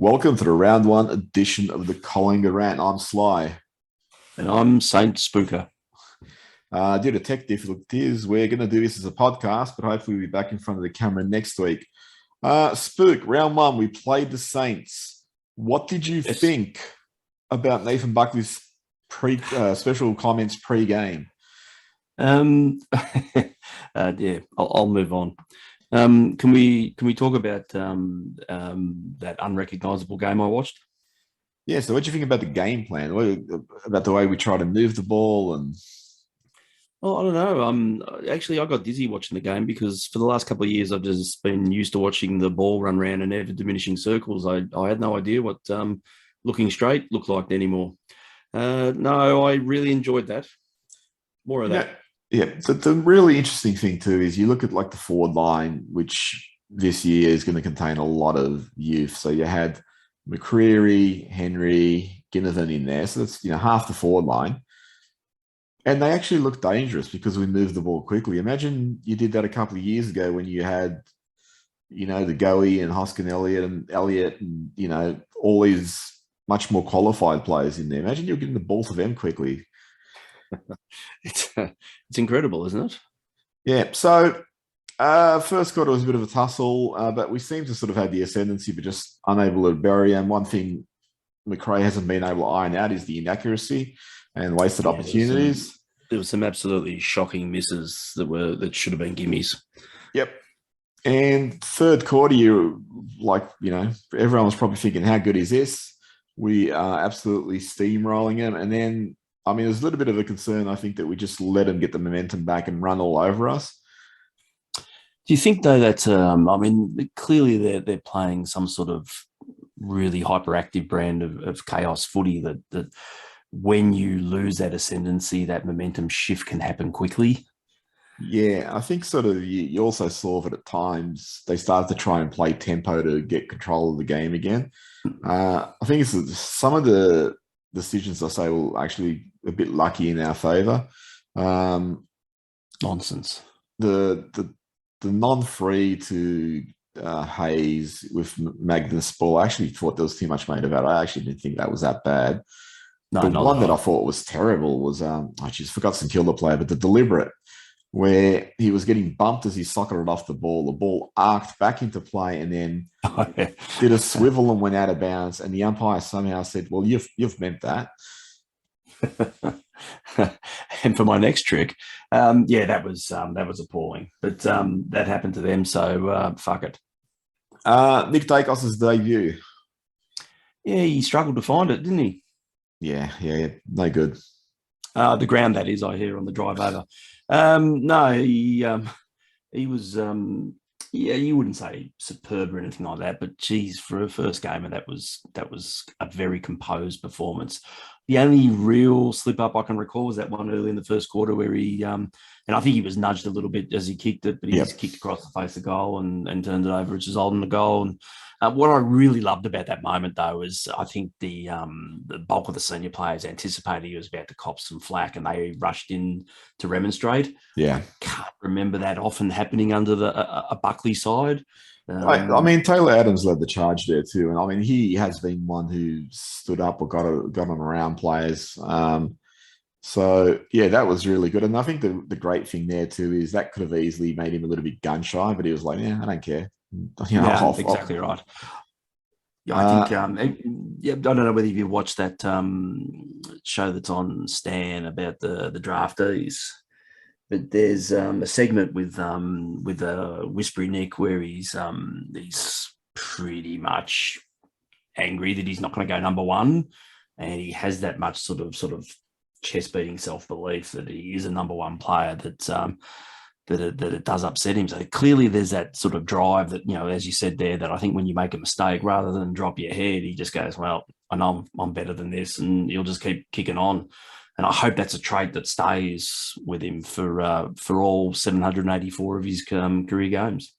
Welcome to the round one edition of the Collingwood Rant. I'm Sly. And I'm Saint Spooker. Due to tech difficulties, we're going to do this as a podcast, but hopefully we'll be back in front of the camera next week. Spook, round one, we played the Saints. What did you think about Nathan Buckley's special comments pre-game? Yeah, I'll move on. Can we talk about that unrecognisable game I watched? Yeah, so what do you think about the game plan? About the way we try to move the ball? And I don't know. Actually, I got dizzy watching the game because for the last couple of years, I've just been used to watching the ball run around in ever diminishing circles. I had no idea what looking straight looked like anymore. No, I really enjoyed that. More of that. Yeah, the really interesting thing too is you look at like the forward line, which this year is going to contain a lot of youth. So you had McCreary, Henry, Ginnivan in there. So that's half the forward line. And they actually look dangerous because we moved the ball quickly. Imagine you did that a couple of years ago when you had, the Goey and Hoskin Elliott and all these much more qualified players in there. Imagine you're getting the ball to them quickly. It's incredible, isn't it? Yeah. So first quarter was a bit of a tussle, but we seem to sort of have the ascendancy, but just unable to bury. And one thing McRae hasn't been able to iron out is the inaccuracy and wasted opportunities. There was some absolutely shocking misses that should have been gimmies. Yep. And third quarter, everyone was probably thinking, how good is this? We are absolutely steamrolling them. And then, there's a little bit of a concern, I think, that we just let them get the momentum back and run all over us. Do you think, though, that, clearly they're playing some sort of really hyperactive brand of chaos footy that when you lose that ascendancy, that momentum shift can happen quickly? Yeah, I think sort of you also saw that at times they started to try and play tempo to get control of the game again. I think it's some of the decisions I say were actually a bit lucky in our favour. Nonsense. The non-free to Hayes with Magnus ball, I actually thought there was too much made about it. I actually didn't think that was that bad. The one that I thought was terrible was, I just forgot some Kilda player, but the deliberate, where he was getting bumped as he socketed off the ball arced back into play and then did a swivel and went out of bounds. And the umpire somehow said, well, you've meant that. And for my next trick, that was appalling. But that happened to them, so fuck it. Nick Dacos' debut. Yeah, he struggled to find it, didn't he? Yeah, no good. The ground, that is, I hear on the drive over. No, he was, you wouldn't say superb or anything like that, but geez, for a first gamer, that was a very composed performance. The only real slip up I can recall was that one early in the first quarter where he, and I think he was nudged a little bit as he kicked it, but he just kicked across the face of goal and turned it over, which is holding the goal. And what I really loved about that moment, though, is I think the bulk of the senior players anticipated he was about to cop some flack, and they rushed in to remonstrate. Yeah, can't remember that often happening under a Buckley side. Taylor Adams led the charge there too, and he has been one who stood up or got on around players. So yeah, that was really good. And I think the great thing there too is that could have easily made him a little bit gun shy, but he was like, yeah, I don't care. Exactly right. Yeah, I think. I don't know whether you watched that show that's on Stan about the draftees, but there's a segment with Whispery Nick where he's pretty much angry that he's not going to go number one, and he has that much sort of chest beating self belief that he is a number one player that it does upset him. So clearly there's that sort of drive that, as you said there, that I think when you make a mistake, rather than drop your head, he just goes, well, I know I'm better than this, and he'll just keep kicking on. And I hope that's a trait that stays with him for all 784 of his career games.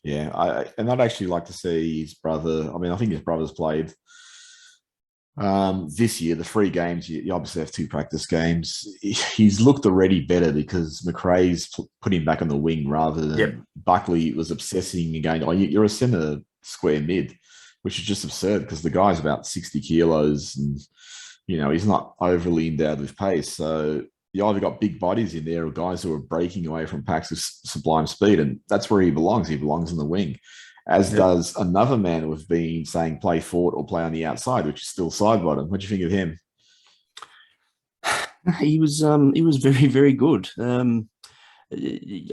Yeah, I'd actually like to see his brother. I think his brother's played this year, the 3 games. You obviously have 2 practice games. He's looked already better because McRae's put him back on the wing rather than Buckley was obsessing and going, oh, you're a centre square mid. which is just absurd because the guy's about 60 kilos and, he's not overly endowed with pace. So you either got big bodies in there or guys who are breaking away from packs with sublime speed. And that's where he belongs. He belongs in the wing, as does another man who have been saying play forward or play on the outside, which is still side bottom. What do you think of him? He was very, very good.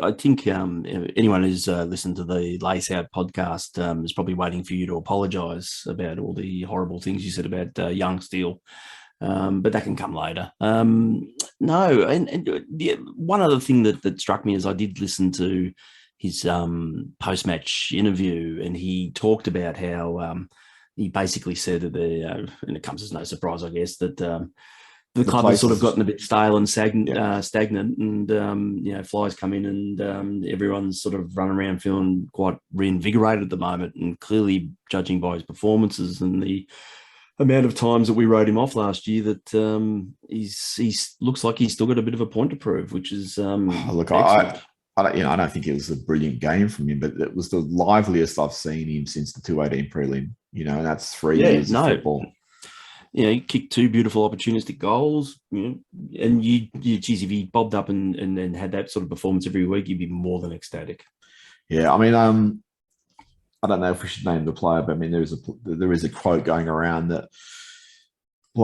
I think anyone who's listened to the Lace Out podcast is probably waiting for you to apologise about all the horrible things you said about young Steele, but that can come later. No, and one other thing that struck me is I did listen to his post-match interview, and he talked about how he basically said that and it comes as no surprise, I guess, that the club has sort of gotten a bit stale and stagnant, and flies come in, and everyone's sort of running around feeling quite reinvigorated at the moment. And clearly, judging by his performances and the amount of times that we wrote him off last year, that he's looks like he's still got a bit of a point to prove, which is look, excellent. I don't think it was a brilliant game from him, but it was the liveliest I've seen him since the 218 prelim. And that's 3 years of football. He kicked 2 beautiful opportunistic goals, and geez, if he bobbed up and had that sort of performance every week, you'd be more than ecstatic. Yeah, I mean, I don't know if we should name the player, but I mean, there is a quote going around that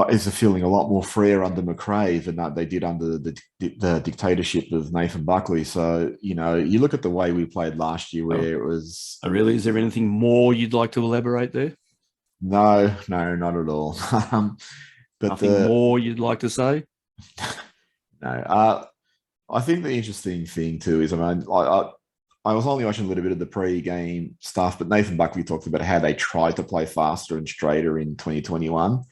is feeling a lot more freer under McRae than they did under the dictatorship of Nathan Buckley. So, you look at the way we played last year, where it was. Oh, really? Is there anything more you'd like to elaborate there? No, not at all. But nothing more you'd like to say? No. I think the interesting thing too is, I was only watching a little bit of the pre-game stuff, but Nathan Buckley talked about how they tried to play faster and straighter in 2021.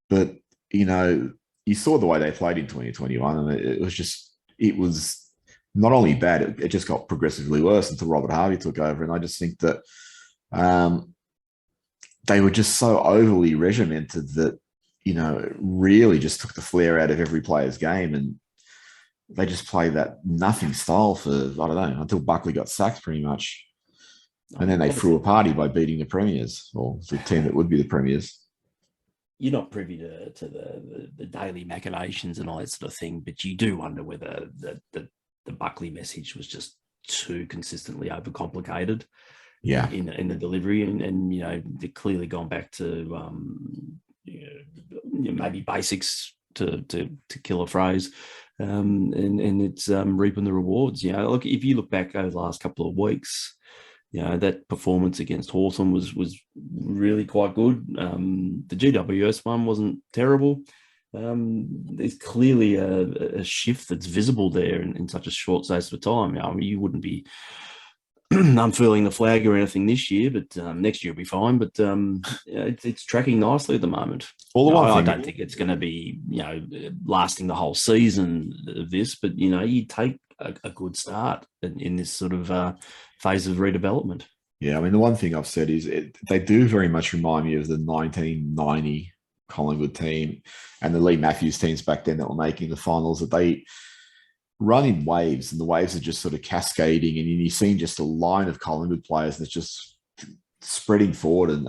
But, you saw the way they played in 2021, and it was not only bad, it just got progressively worse until Robert Harvey took over. And I just think that they were just so overly regimented that, really just took the flair out of every player's game. And they just played that nothing style for, I don't know, until Buckley got sacked pretty much. And then they threw a party by beating the Premiers, or the team that would be the Premiers. You're not privy to the daily machinations and all that sort of thing, but you do wonder whether the Buckley message was just too consistently overcomplicated. Yeah, in the delivery, and they've clearly gone back to maybe basics to kill a phrase, and it's reaping the rewards. Look, if you look back over the last couple of weeks, that performance against Hawthorn was really quite good. The GWS one wasn't terrible. There's clearly a shift that's visible there in such a short space of time. You wouldn't be unfurling the flag or anything this year, but next year will be fine. But it's tracking nicely at the moment. I don't think it's going to be lasting the whole season of this, but you take a good start in this sort of phase of redevelopment. Yeah, I mean, the one thing I've said is they do very much remind me of the 1990 Collingwood team and the Lee Matthews teams back then that were making the finals, that they run in waves, and the waves are just sort of cascading, and you see just a line of Collingwood players that's just spreading forward. And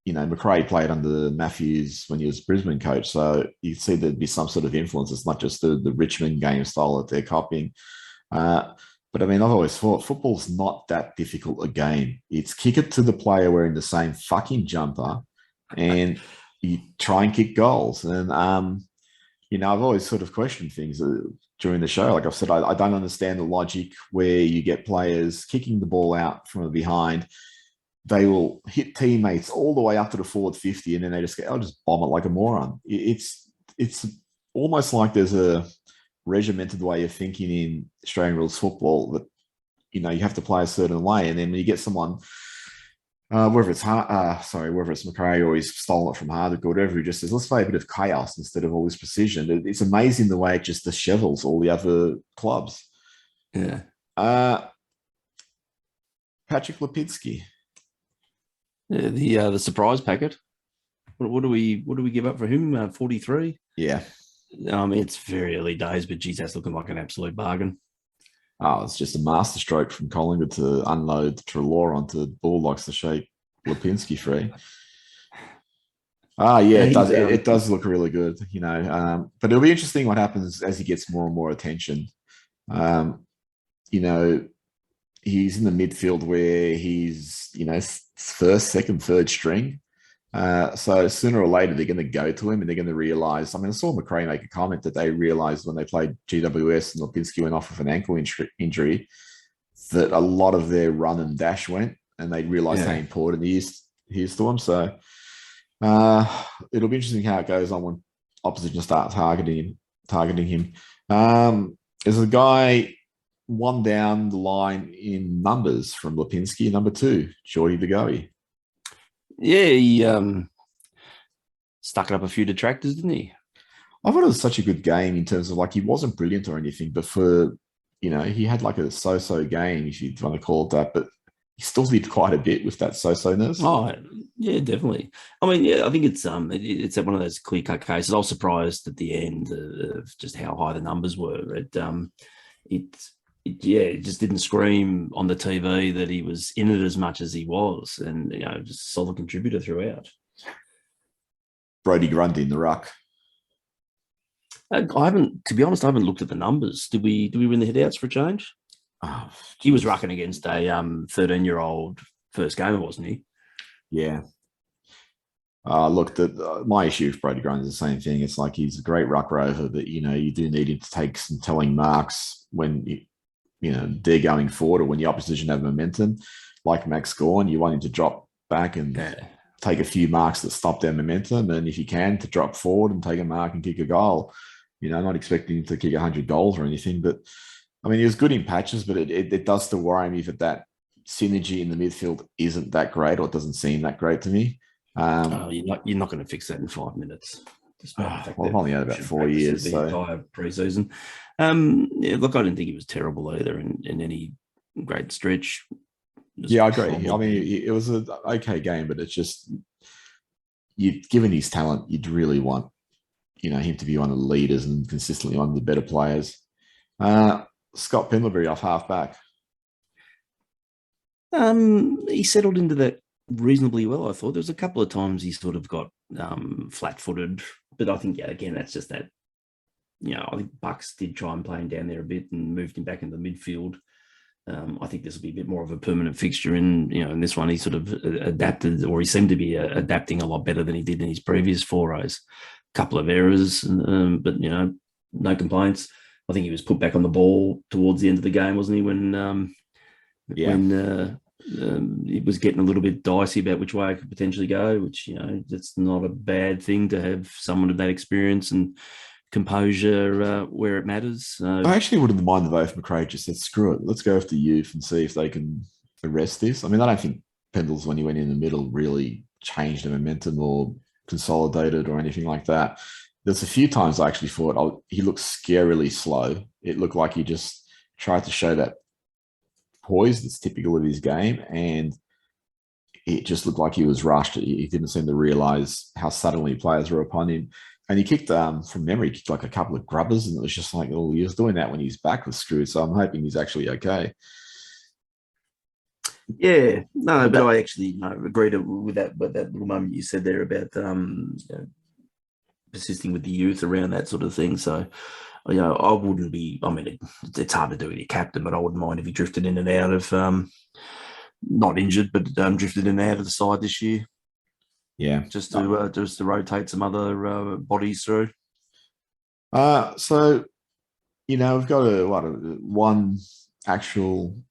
McRae played under Matthews when he was Brisbane coach, so you see there'd be some sort of influence. It's not just the Richmond game style that they're copying. But I mean, I've always thought football's not that difficult a game. It's kick it to the player wearing the same fucking jumper, and you try and kick goals. And I've always sort of questioned things during the show. Like I've said, I don't understand the logic where you get players kicking the ball out from behind. They will hit teammates all the way up to the forward 50, and then they just go, I'll just bomb it like a moron. It's almost like there's a regimented way of thinking in Australian rules football that, you have to play a certain way. And then when you get someone, whether it's McRae or he's stolen it from Hardwick or whatever, he just says, let's play a bit of chaos instead of all this precision. It's amazing the way it just dishevels all the other clubs. Yeah. Patrick Lipinski. Yeah, the surprise packet. What do we give up for him? 43. Yeah. It's very early days, but geez, that's looking like an absolute bargain. Oh, it's just a masterstroke from Collingwood to unload Treloar onto Bull likes the shape Lipinski free. Yeah, it does. He's, It does look really good, but it'll be interesting what happens as he gets more and more attention. Um, you know, he's in the midfield where he's, first, second, third string. So sooner or later, they're going to go to him and they're going to realize. I mean, I saw McRae make a comment that they realized when they played GWS and Lipinski went off with an ankle injury that a lot of their run and dash went, and they realized how important he is to them. So it'll be interesting how it goes on when opposition start targeting him. There's a guy one down the line in numbers from Lipinski, number 2, Geordie DeGoey. Yeah, he stuck it up a few detractors, didn't he? I thought it was such a good game in terms of, like, he wasn't brilliant or anything, but for, he had like a so-so game, if you want to call it that, but he still did quite a bit with that so-so-ness. Oh, yeah, definitely. I mean, yeah, I think it's one of those clear-cut cases. I was surprised at the end of just how high the numbers were. It just didn't scream on the TV that he was in it as much as he was, and just a solid contributor throughout. Brodie Grundy in the ruck. To be honest, I haven't looked at the numbers. Did we win the headouts for a change? Oh, he was rucking against a 13-year-old first gamer, wasn't he? Yeah. Look, my issue with Brodie Grundy is the same thing. It's like he's a great ruck rover, but you do need him to take some telling marks when they're going forward, or when the opposition have momentum. Like Max Gorn, you want him to drop back and take a few marks that stop their momentum, and if you can, to drop forward and take a mark and kick a goal. I'm not expecting him to kick 100 goals or anything, but I mean, he was good in patches, but it does still worry me that synergy in the midfield isn't that great, or it doesn't seem that great to me. You're not going to fix that in 5 minutes. Well, I've only had about 4 years. The so entire preseason. Look, I didn't think he was terrible either in any great stretch. Yeah, I agree. I mean, it was an okay game, but it's just, given his talent, you'd really want, him to be one of the leaders and consistently one of the better players. Scott Pendlebury off half back. He settled into that reasonably well, I thought. There was a couple of times he sort of got flat-footed, but I think, again, that's just that, I think Bucks did try and play him down there a bit and moved him back into the midfield. I think this will be a bit more of a permanent fixture in this one. He sort of adapted, or he seemed to be adapting a lot better than he did in his previous forays. A couple of errors, but no complaints. I think he was put back on the ball towards the end of the game, wasn't he? When it was getting a little bit dicey about which way it could potentially go, which that's not a bad thing to have someone of that experience and composure where it matters. I actually wouldn't mind though if McRae just said, screw it, let's go with the youth and see if they can arrest this. I mean, I don't think Pendles, when he went in the middle, really changed the momentum or consolidated or anything like that. There's a few times I actually thought he looked scarily slow. It looked like he just tried to show that poise that's typical of his game, and it just looked like he was rushed. He didn't seem to realize how suddenly players were upon him. And he kicked, from memory, kicked like a couple of grubbers, and it was just like, oh, he was doing that when his back was screwed. So I'm hoping he's actually okay. Yeah, no, but I actually agreed with that little moment you said there about persisting with the youth around that sort of thing. So, I wouldn't be. I mean, it's hard to do with your captain, but I wouldn't mind if he drifted in and out of, not injured, but drifted in and out of the side this year. Yeah, just to rotate some other bodies through. So, we've got one actual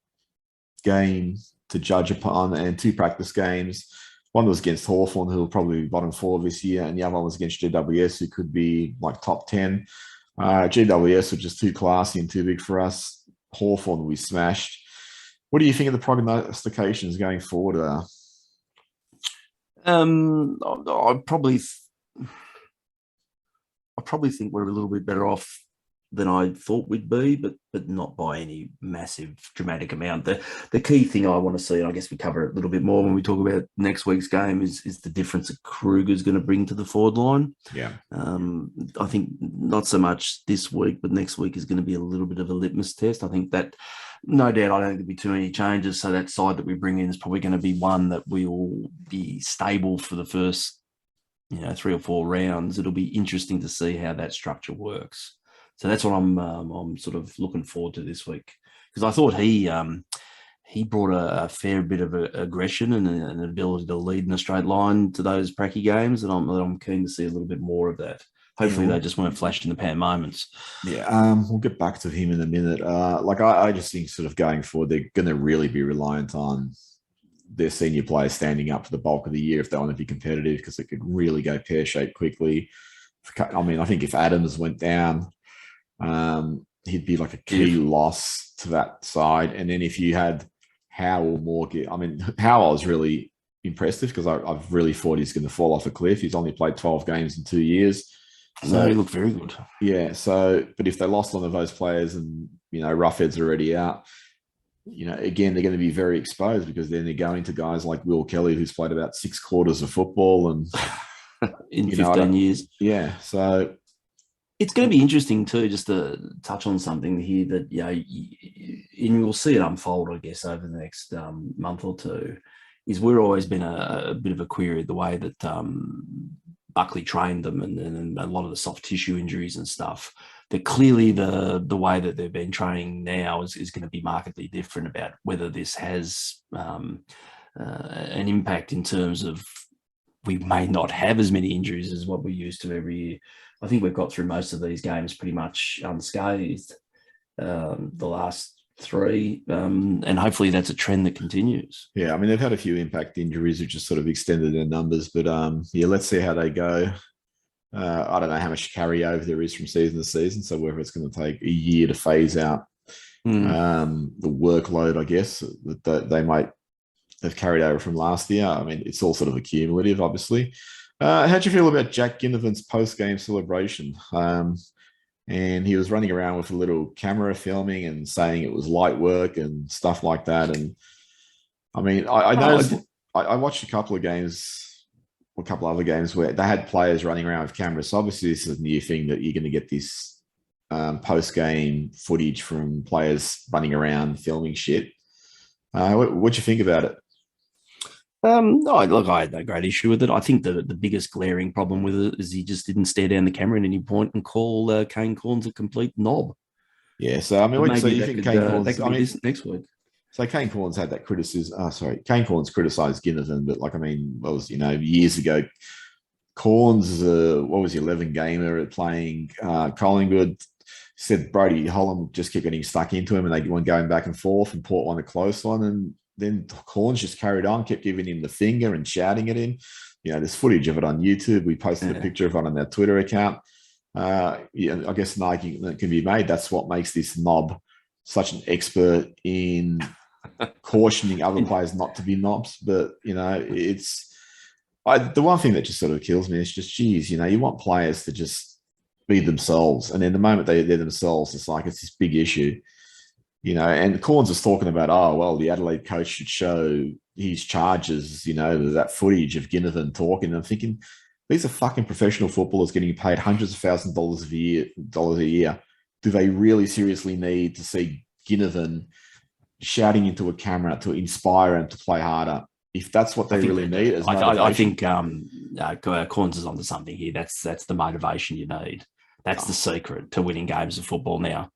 game to judge upon and 2 practice games. One was against Hawthorn, who will probably be bottom 4 this year, and the other one was against GWS, who could be like top 10. GWS were just too classy and too big for us. Hawthorn we smashed. What do you think of the prognostications going forward? I probably think we're a little bit better off than I thought we'd be, but not by any massive dramatic amount. The key thing I want to see, and I guess we cover it a little bit more when we talk about next week's game, is the difference that Kruger's going to bring to the forward line. Yeah. I think not so much this week, but next week is going to be a little bit of a litmus test. I think that, no doubt, I don't think there'll be too many changes. So that side that we bring in is probably going to be one that will be stable for the first 3 or 4 rounds. It'll be interesting to see how that structure works. So that's what I'm sort of looking forward to this week, because I thought he brought a fair bit of aggression and an ability to lead in a straight line to those pracky games, and I'm keen to see a little bit more of that. Hopefully they just weren't flash in the pan moments. Yeah, we'll get back to him in a minute. I just think sort of going forward, they're going to really be reliant on their senior players standing up for the bulk of the year if they want to be competitive, because it could really go pear-shaped quickly. I mean, I think if Adams went down, he'd be like a key loss to that side. And then if you had Howell, Morgan, I mean, Howell is really impressive, because I've really thought he's going to fall off a cliff. He's only played 12 games in 2 years. So he looked very good. Yeah. So, but if they lost one of those players and, Roughhead's already out, again, they're going to be very exposed, because then they're going to guys like Will Kelly, who's played about 6 quarters of football and in 15 years. Yeah. So it's going to be interesting too, just to touch on something here that, and we'll see it unfold, I guess, over the next month or two, is we're always been a bit of a query the way that Buckley trained them, and a lot of the soft tissue injuries and stuff. That clearly the way that they've been training now is going to be markedly different about whether this has an impact in terms of we may not have as many injuries as what we used to every year. I think we've got through most of these games pretty much unscathed, the last 3, and hopefully that's a trend that continues. Yeah, I mean, they've had a few impact injuries which just sort of extended their numbers, but let's see how they go. I don't know how much carryover there is from season to season, so whether it's going to take a year to phase out the workload, I guess, that they might have carried over from last year. I mean, it's all sort of accumulative, obviously. How'd you feel about Jack Ginnivan's post-game celebration? And he was running around with a little camera filming and saying it was light work and stuff like that. And I mean, I noticed, I watched a couple of other games where they had players running around with cameras. So obviously this is a new thing, that you're going to get this post-game footage from players running around filming shit. What'd you think about it? Look, I had no great issue with it. I think the biggest glaring problem with it is he just didn't stare down the camera at any point and call Kane Cornes a complete knob. Yeah, so I mean, so you think Kane Cornes next week? So Kane Cornes had that criticism. Kane Cornes criticised Ginnivan, but years ago, Cornes, what was he, 11 gamer at playing Collingwood, said Brody Holland just kept getting stuck into him, and they went going back and forth, and Port won a close one, and then Cornes just carried on, kept giving him the finger and shouting at him. There's footage of it on YouTube. We posted a picture of it on our Twitter account. I guess an argument that can be made. That's what makes this knob such an expert in cautioning other players not to be knobs. But, it's the one thing that just sort of kills me is just, geez, you want players to just be themselves. And then the moment they're themselves, it's like it's this big issue. And Corns was talking about, the Adelaide coach should show his charges, that footage of Ginnivan talking. And I'm thinking, these are fucking professional footballers getting paid hundreds of thousands of dollars a year. Do they really seriously need to see Ginnivan shouting into a camera to inspire them to play harder? If that's what they really need, I think Corns is onto something here. That's the motivation you need. That's the secret to winning games of football now.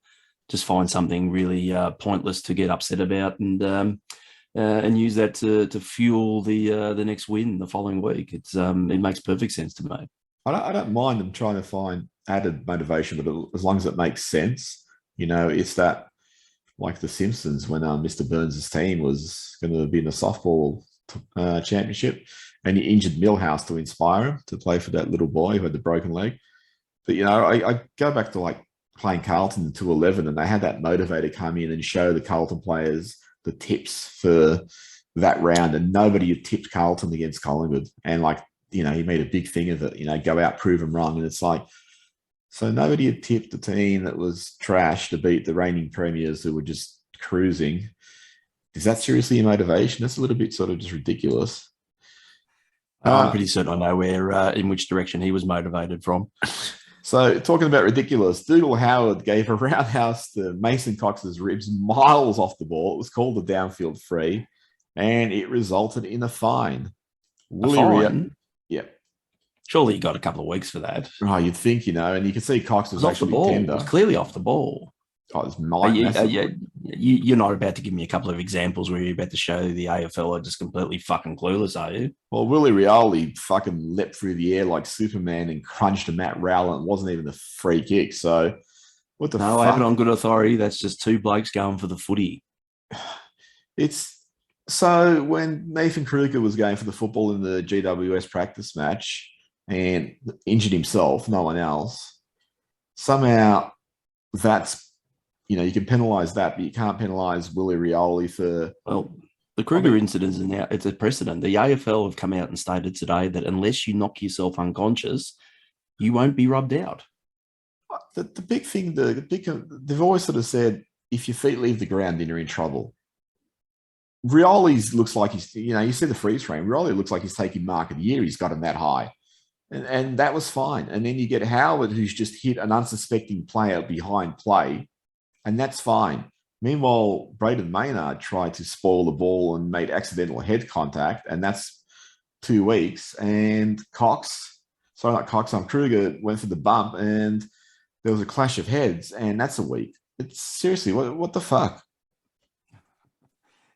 Just find something really pointless to get upset about, and use that to fuel the next win the following week. It makes perfect sense to me. I don't mind them trying to find added motivation, but as long as it makes sense, it's that, like The Simpsons, when Mr. Burns' team was going to be in the softball championship, and he injured Millhouse to inspire him to play for that little boy who had the broken leg. But I go back to like playing Carlton in 211, and they had that motivator come in and show the Carlton players the tips for that round, and nobody had tipped Carlton against Collingwood. And he made a big thing of it, go out, prove them wrong. And it's like, So nobody had tipped the team that was trash to beat the reigning premiers who were just cruising. Is that seriously your motivation? That's a little bit sort of just ridiculous. I'm pretty certain I know where, in which direction he was motivated from. So talking about ridiculous, Dougal Howard gave a roundhouse to Mason Cox's ribs miles off the ball. It was called a downfield free, and it resulted in a fine. A fine? Yeah. Surely he got a couple of weeks for that. Oh, you'd think, and you can see Cox was Off the actually ball. tender. It was clearly off the ball. Oh, it's massive. You're not about to give me a couple of examples where you're about to show the AFL are just completely fucking clueless, are you? Well, Willie Rioli fucking leapt through the air like Superman and crunched a Matt Rowell, and it wasn't even a free kick. So what the fuck? No, I have it on good authority. That's just two blokes going for the footy. It's so when Nathan Kruger was going for the football in the GWS practice match and injured himself, no one else, somehow that's, you can penalise that, but you can't penalise Willie Rioli for... Well, the Kruger incident is now, it's a precedent. The AFL have come out and stated today that unless you knock yourself unconscious, you won't be rubbed out. The big thing, they've always sort of said, if your feet leave the ground, then you're in trouble. Rioli's looks like he's, you see the freeze frame. Rioli looks like he's taking mark of the year. He's got him that high. And that was fine. And then you get Howard, who's just hit an unsuspecting player behind play, and that's fine. Meanwhile, Braden Maynard tried to spoil the ball and made accidental head contact, and that's 2 weeks. And Kruger went for the bump, and there was a clash of heads, and that's a week. It's seriously, what the fuck?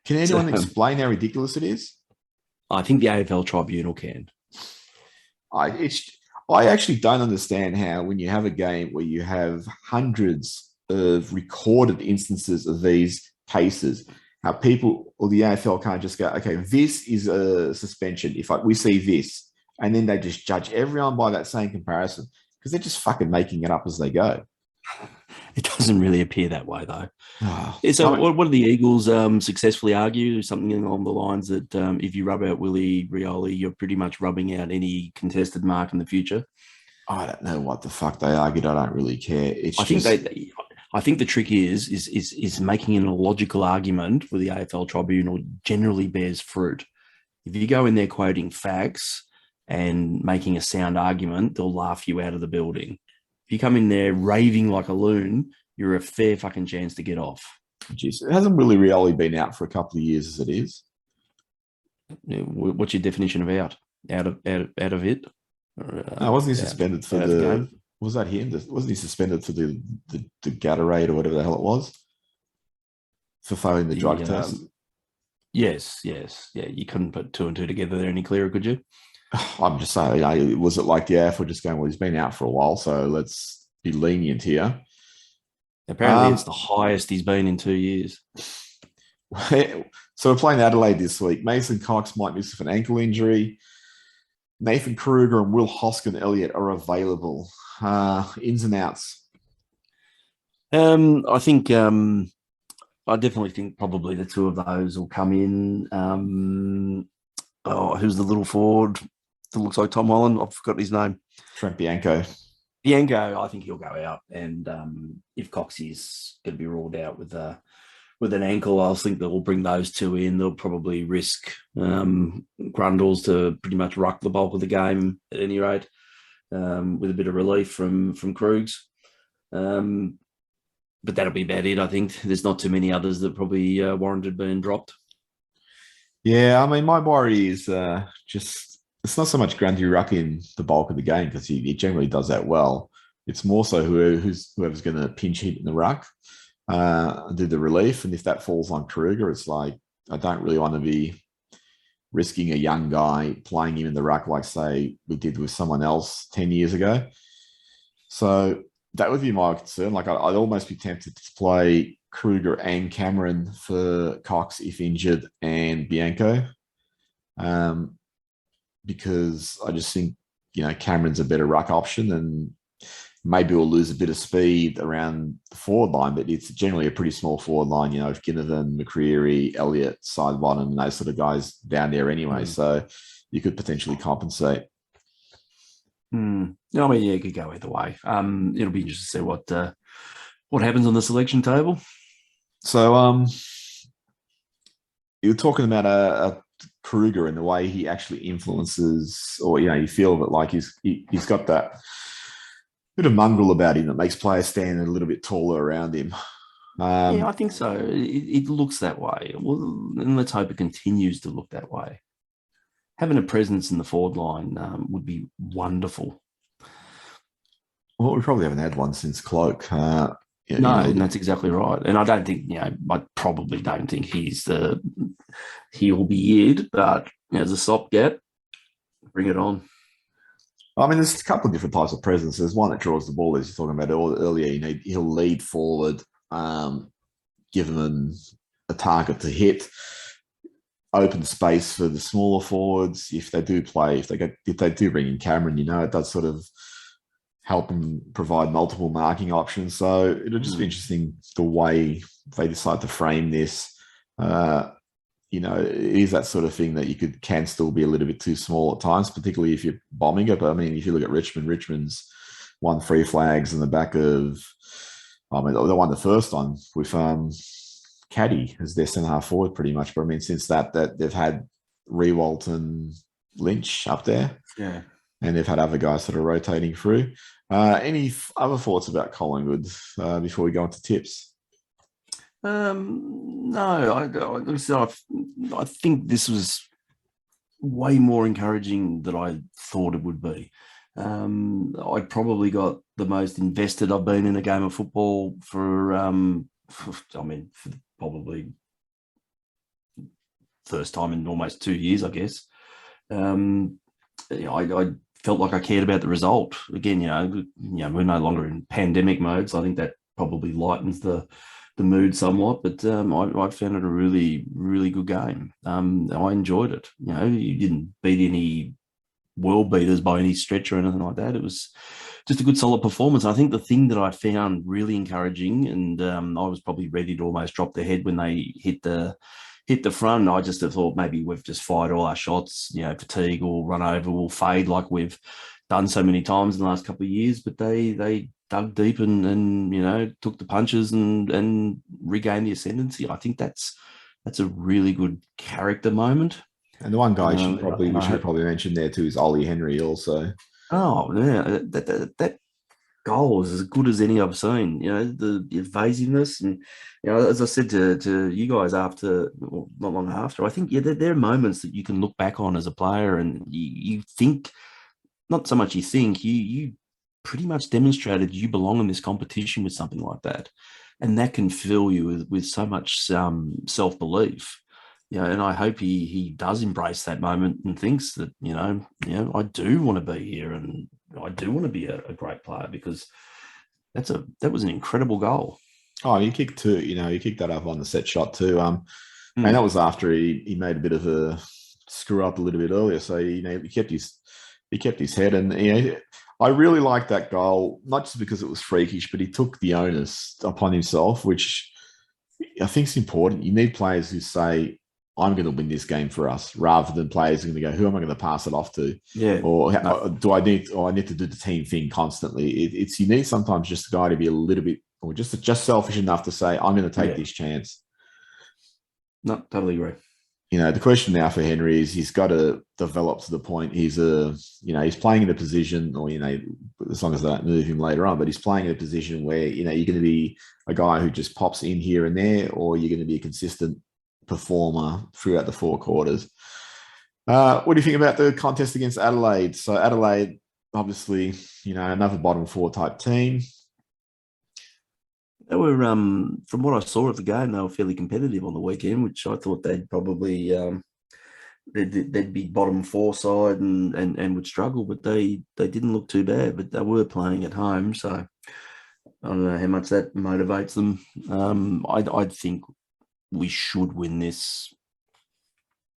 Can anyone explain how ridiculous it is? I think the AFL Tribunal can. I actually don't understand how, when you have a game where you have hundreds of recorded instances of these cases, how people or the AFL can't just go, okay, this is a suspension if we see this, and then they just judge everyone by that same comparison, because they're just fucking making it up as they go. It doesn't really appear that way, though. Oh, so what do the Eagles successfully argue? Something along the lines that if you rub out Willie Rioli, you're pretty much rubbing out any contested mark in the future? I don't know what the fuck they argued. I don't really care. I think the trick is making an illogical argument for the AFL Tribunal generally bears fruit. If you go in there quoting facts and making a sound argument, they'll laugh you out of the building. If you come in there raving like a loon, you're a fair fucking chance to get off. Jeez, it hasn't really been out for a couple of years as it is. What's your definition of out? Out of it? No, wasn't he suspended for the game? Was that him? Wasn't he suspended for the Gatorade or whatever the hell it was? For failing the drug test? Yes. Yeah, you couldn't put two and two together there any clearer, could you? I'm just saying, was it like the AF were just going, well, he's been out for a while, so let's be lenient here. Apparently it's the highest he's been in 2 years. So we're playing Adelaide this week. Mason Cox might miss with an ankle injury. Nathan Kruger and Will Hoskin Elliott are available. Ins and outs. I definitely think probably the two of those will come in. Who's the little forward that looks like Tom Holland? I've forgotten his name. Trent Bianco. I think he'll go out. And if Cox is going to be ruled out with an ankle, I think they'll bring those two in. They'll probably risk Grundles to pretty much ruck the bulk of the game at any rate, with a bit of relief from Krugs. But that'll be about it, I think. There's not too many others that probably warranted being dropped. Yeah, I mean, my worry is it's not so much Grundy rucking the bulk of the game, because he generally does that well. It's more so whoever's going to pinch hit in the ruck, do the relief. And if that falls on Kruger, it's like, I don't really want to be risking a young guy playing him in the ruck like, say, we did with someone else 10 years ago. So that would be my concern. Like, I'd almost be tempted to play Kruger and Cameron for Cox if injured, and Bianco, because I just think, Cameron's a better ruck option, and maybe we'll lose a bit of speed around the forward line, but it's generally a pretty small forward line, if Ginnivan, McCreary, Elliott, Sidebottom, and those sort of guys down there anyway. So you could potentially compensate. I mean, yeah, it could go either way. It'll be interesting to see what happens on the selection table. So, you're talking about a Kruger and the way he actually influences, or you feel that like he's got that bit of mongrel about him that makes players stand a little bit taller around him. Yeah, I think so. It looks that way. Well, and let's hope it continues to look that way. Having a presence in the forward line would be wonderful. Well, we probably haven't had one since Cloak. No, and that's exactly right. And I don't think, I probably don't think he'll be it, but as a stopgap, bring it on. I mean, there's a couple of different types of presence. There's one that draws the ball, as you're talking about earlier. He'll lead forward, give them a target to hit, open space for the smaller forwards. If they do bring in Cameron, it does sort of help them provide multiple marking options. So it'll just be interesting the way they decide to frame this. It is that sort of thing that can still be a little bit too small at times, particularly if you're bombing it. But I mean, if you look at Richmond's won 3 flags in the back of, they won the first one with Caddy as their centre half forward pretty much. But I mean, since that they've had Rewalt and Lynch up there. Yeah. And they've had other guys that are rotating through. Any other thoughts about Collingwood before we go into tips? No, I think this was way more encouraging than I thought it would be. I probably got the most invested I've been in a game of football for probably first time in almost 2 years, I guess. I felt like I cared about the result. Again, we're no longer in pandemic mode, so I think that probably lightens the mood somewhat. But I found it a really, really good game. I enjoyed it. You didn't beat any world beaters by any stretch or anything like that. It was just a good, solid performance. I think the thing that I found really encouraging, and I was probably ready to almost drop their head when they hit the front. I just have thought maybe we've just fired all our shots, fatigue will run over, will fade like we've done so many times in the last couple of years. But they dug deep and took the punches and regained the ascendancy. I think that's a really good character moment. And the one guy we should probably mention there too is Ollie Henry also. Oh, yeah, that goal is as good as any I've seen. The evasiveness, and as I said to you guys not long after, I think there are moments that you can look back on as a player, and you think, not so much you think, you pretty much demonstrated you belong in this competition with something like that, and that can fill you with so much self-belief. And I hope he does embrace that moment and thinks that, I do want to be here and I do want to be a great player, because that was an incredible goal. Oh, he kicked 2, he kicked that up on the set shot too. And that was after he made a bit of a screw up a little bit earlier. So, he kept his head, and, I really liked that goal, not just because it was freakish, but he took the onus upon himself, which I think is important. You need players who say, I'm going to win this game for us, rather than players who are going to go, who am I going to pass it off to? Yeah. Or I need to do the team thing constantly. You need sometimes just a guy to be a little bit, or just selfish enough to say, I'm going to take this chance. No, totally agree. The question now for Henry is he's got to develop to the point he's playing in a position, or, as long as they don't move him later on, but he's playing in a position where, you're going to be a guy who just pops in here and there, or you're going to be a consistent performer throughout the 4 quarters. What do you think about the contest against Adelaide? So Adelaide, obviously, another bottom 4 type team. They were, from what I saw of the game, they were fairly competitive on the weekend, which I thought they'd probably they'd be bottom 4 side and would struggle, but they didn't look too bad. But they were playing at home, so I don't know how much that motivates them. I think we should win this,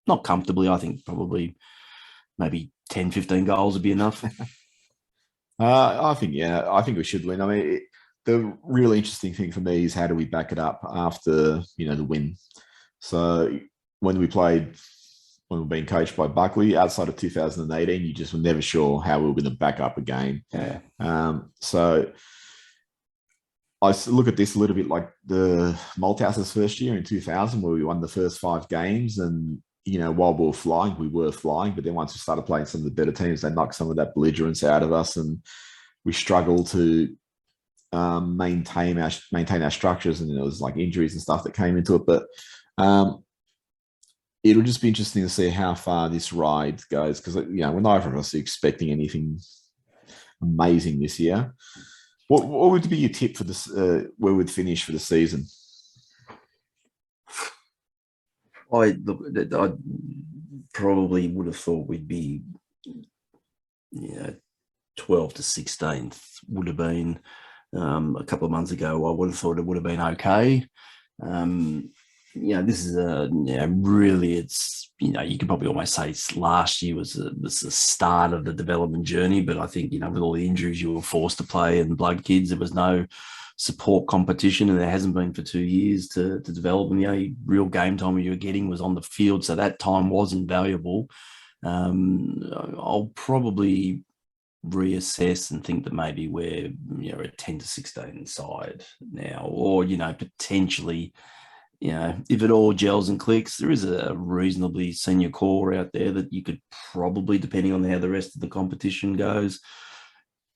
not comfortably. I think probably maybe 10, 15 goals would be enough. I think we should win. I mean, the really interesting thing for me is how do we back it up after, the win. So when we played when we were being coached by Buckley. Outside of 2018, you just were never sure how we were going to back up a game. Yeah. So I look at this a little bit like the Malthouse's first year in 2000, where we won the first 5 games. And, while we were flying. But then once we started playing some of the better teams, they knocked some of that belligerence out of us. And we struggled to maintain our structures. And it was like injuries and stuff that came into it. But it'll just be interesting to see how far this ride goes. Because, we're neither of us expecting anything amazing this year. What would be your tip for this? Where we'd finish for the season? I probably would have thought we'd be, 12th to 16th would have been a couple of months ago. I would have thought it would have been okay. This is really, it's, you could probably almost say last year was the start of the development journey. But I think, with all the injuries you were forced to play and blood kids, there was no support competition, and there hasn't been for 2 years to develop. And the only real game time you were getting was on the field. So that time wasn't valuable. I'll probably reassess and think that maybe we're, a 10 to 16 side now, or, potentially, if it all gels and clicks, there is a reasonably senior core out there that you could probably, depending on how the rest of the competition goes,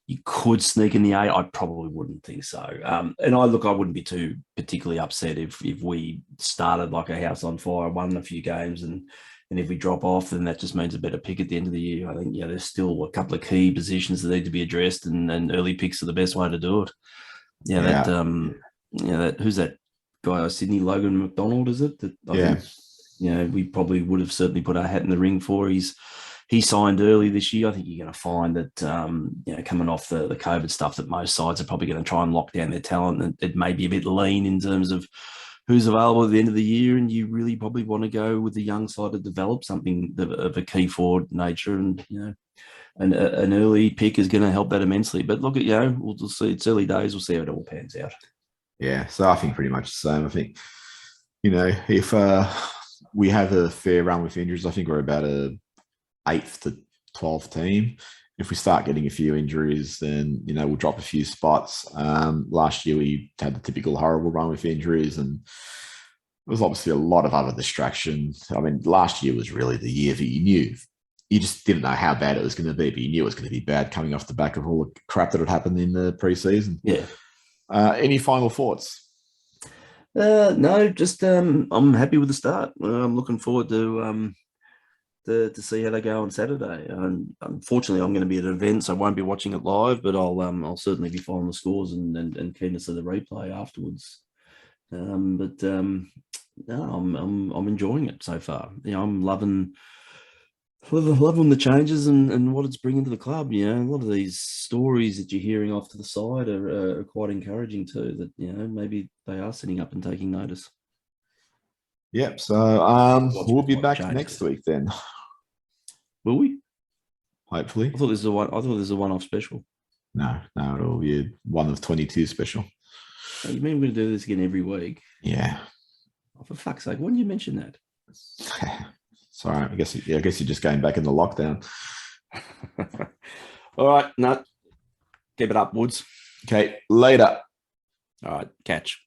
you could sneak in the 8. I probably wouldn't think so. And I wouldn't be too particularly upset if we started like a house on fire, won a few games, and if we drop off, then that just means a better pick at the end of the year. I think, there's still a couple of key positions that need to be addressed, and early picks are the best way to do it. Who's that guy, Sydney Logan McDonald, is it? That I think, we probably would have certainly put our hat in the ring for. He signed early this year. I think you're going to find that, coming off the COVID stuff, that most sides are probably going to try and lock down their talent. And it may be a bit lean in terms of who's available at the end of the year. And you really probably want to go with the young side to develop something of a key forward nature. And, an early pick is going to help that immensely. But look at, we'll see. It's early days. We'll see how it all pans out. Yeah. So I think pretty much the same. I think, if we have a fair run with injuries, I think we're about a 8th to 12th team. If we start getting a few injuries, then we'll drop a few spots. Last year we had the typical horrible run with injuries, and there was obviously a lot of other distractions. I mean, last year was really the year that you just didn't know how bad it was going to be, but you knew it was going to be bad coming off the back of all the crap that had happened in the preseason. Yeah. Any final thoughts? No, just I'm happy with the start. I'm looking forward to see how they go on Saturday. And unfortunately, I'm going to be at an event, so I won't be watching it live. But I'll certainly be following the scores and keen to see the replay afterwards. No, I'm enjoying it so far. I'm loving the changes and what it's bringing to the club. A lot of these stories that you're hearing off to the side are quite encouraging too. That maybe they are sitting up and taking notice. Yep. So we'll be back next week then. Will we? Hopefully. I thought this is a one-off special. No, it'll be a 1 of 22 special. Oh, you mean we're going to do this again every week? Yeah. Oh, for fuck's sake, why didn't you mention that? Sorry, I guess you're just going back into lockdown. All right, no. Keep it up, Woods. Okay, later. All right, catch.